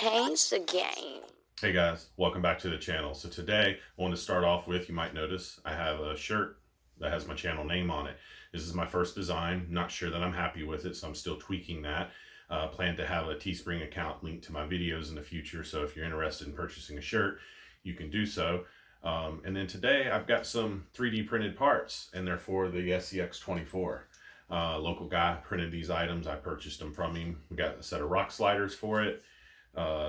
change the game. Hey guys, welcome back to the channel. So today I want to start off with, you might notice I have a shirt that has my channel name on it. This is my first design. Not sure that I'm happy with it, so I'm still tweaking that. Plan to have a Teespring account linked to my videos in the future, so if you're interested in purchasing a shirt, you can do so. And then today I've got some 3D printed parts, and they're for the SCX24. Local guy printed these items. I purchased them from him. We got a set of rock sliders for it,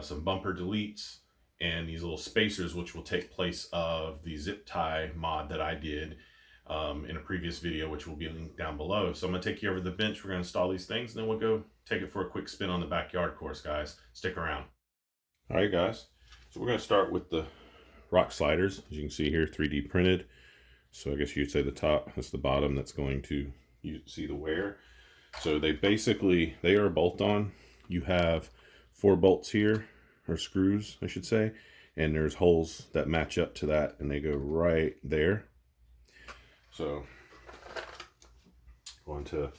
some bumper deletes, and these little spacers, which will take place of the zip tie mod that I did in a previous video, which will be linked down below. So I'm going to take you over to the bench. We're going to install these things, and then we'll go take it for a quick spin on the backyard course, guys. Stick around. All right, guys. So we're going to start with the rock sliders. As you can see here, 3D printed. So I guess you'd say the top, that's the bottom, that's going to, you see the wear. So they are bolt-on. You have 4 bolts here, or screws, I should say, and there's holes that match up to that, and they go right there. So, going to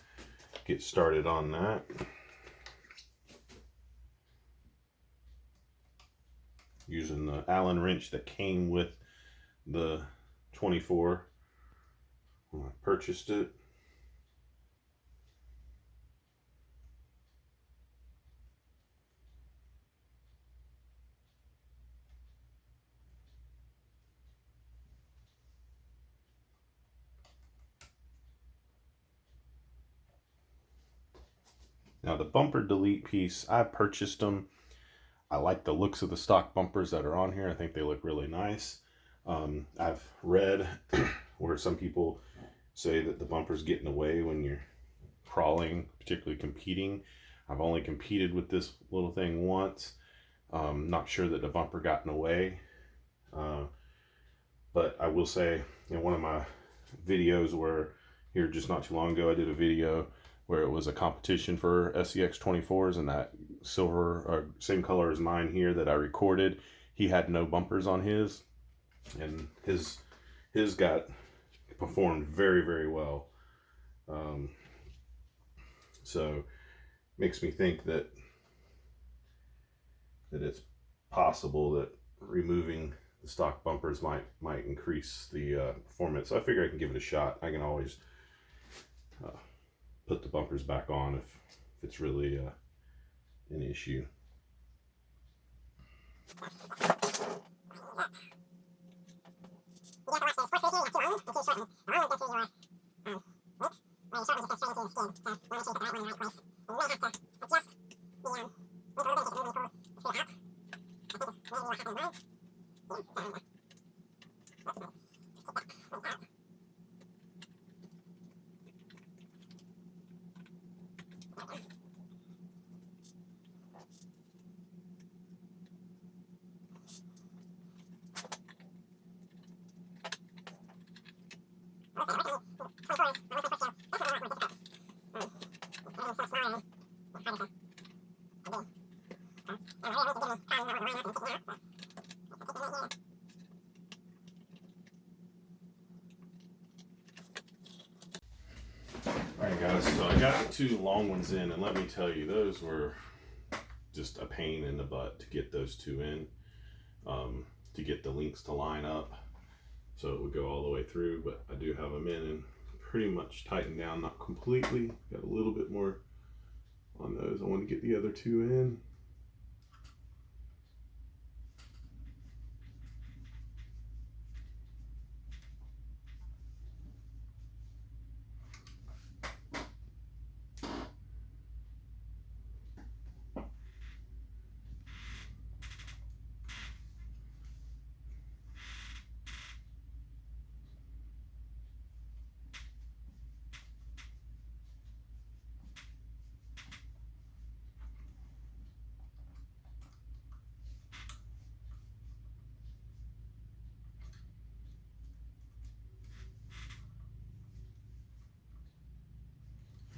get started on that. Using the Allen wrench that came with the 24 when I purchased it. Now the bumper delete piece, I purchased them. I like the looks of the stock bumpers that are on here. I think they look really nice. I've read where some people say that the bumpers get in the way when you're crawling, particularly competing. I've only competed with this little thing once. Not sure that the bumper got in the way. But I will say, in one of my videos where here just not too long ago, I did a video where it was a competition for SCX24s, and that silver, or same color as mine here that I recorded, he had no bumpers on his, and his got performed very, very well. So makes me think that it's possible that removing the stock bumpers might increase the performance. So I figure I can give it a shot. I can always put the bumpers back on if it's really an issue. Alright guys, so I got the 2 long ones in, and let me tell you, those were just a pain in the butt to get those 2 in, to get the links to line up so it would go all the way through. But I do have them in and pretty much tightened down, not completely, got a little bit more on those. I want to get the other 2 in.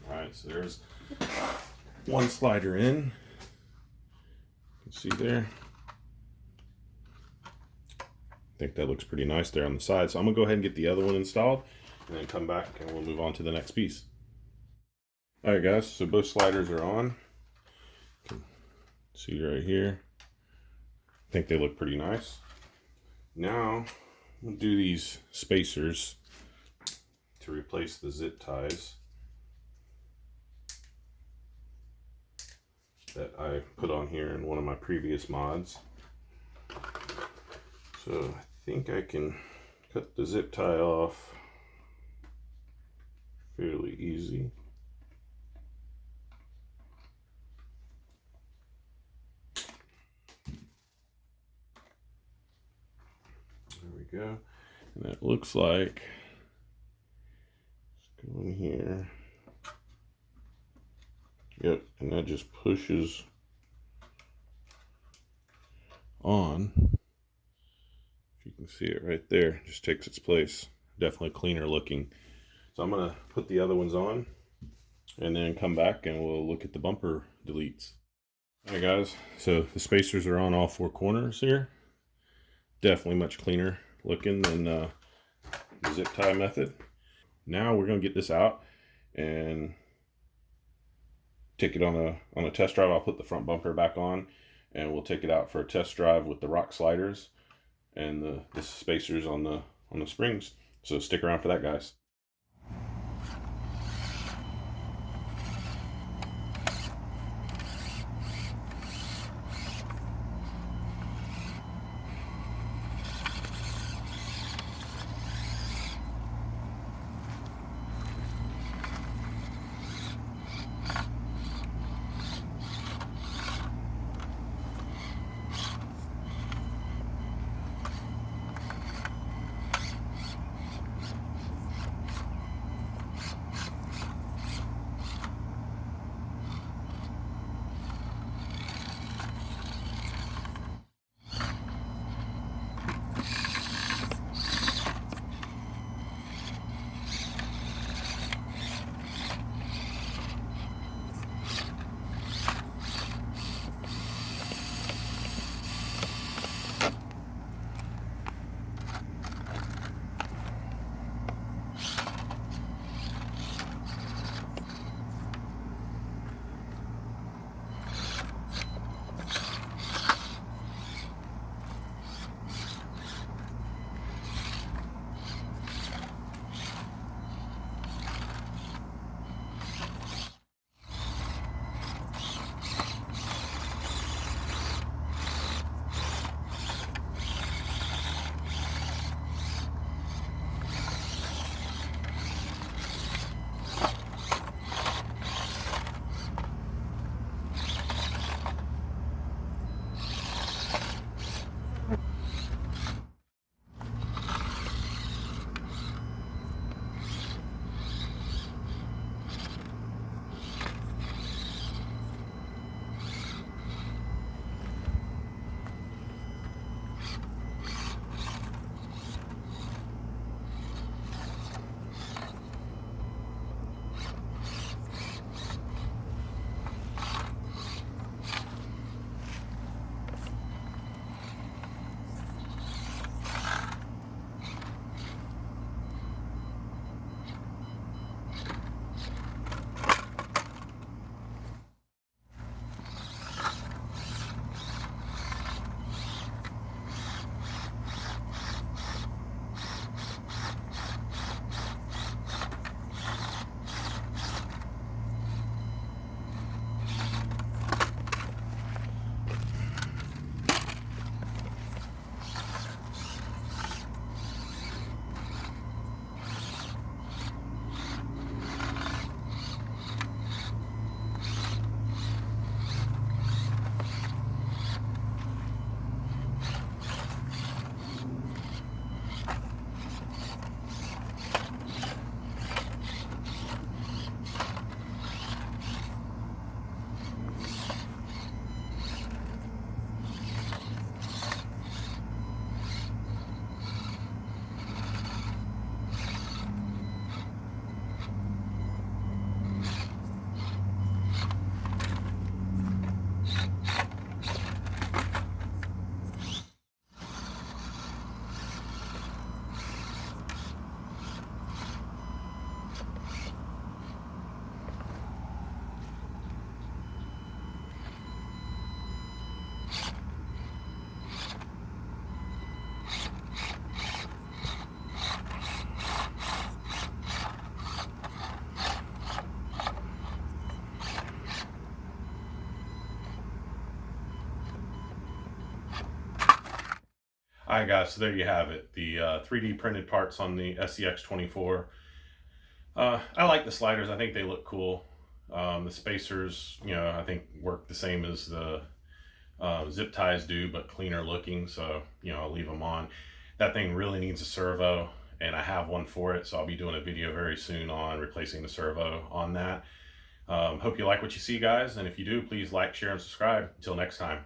Alright, so there's one slider in. You can see there. I think that looks pretty nice there on the side. So I'm going to go ahead and get the other one installed, and then come back and we'll move on to the next piece. Alright guys, so both sliders are on. You can see right here. I think they look pretty nice. Now we'll do these spacers to replace the zip ties that I put on here in one of my previous mods. So I think I can cut the zip tie off fairly easy. There we go. And it looks like, let's go in here. Yep, and that just pushes on. If you can see it right there, just takes its place. Definitely cleaner looking. So I'm gonna put the other ones on and then come back and we'll look at the bumper deletes. All right guys, so the spacers are on all four corners here. Definitely much cleaner looking than the zip tie method. Now we're gonna get this out and take it on a test drive. I'll put the front bumper back on and we'll take it out for a test drive with the rock sliders and the spacers on the springs. So stick around for that, guys. All right, guys, so there you have it. The 3D printed parts on the SCX24. I like the sliders. I think they look cool. The spacers, I think work the same as the zip ties do, but cleaner looking. So, I'll leave them on. That thing really needs a servo, and I have one for it. So I'll be doing a video very soon on replacing the servo on that. Hope you like what you see, guys. And if you do, please like, share, and subscribe. Until next time.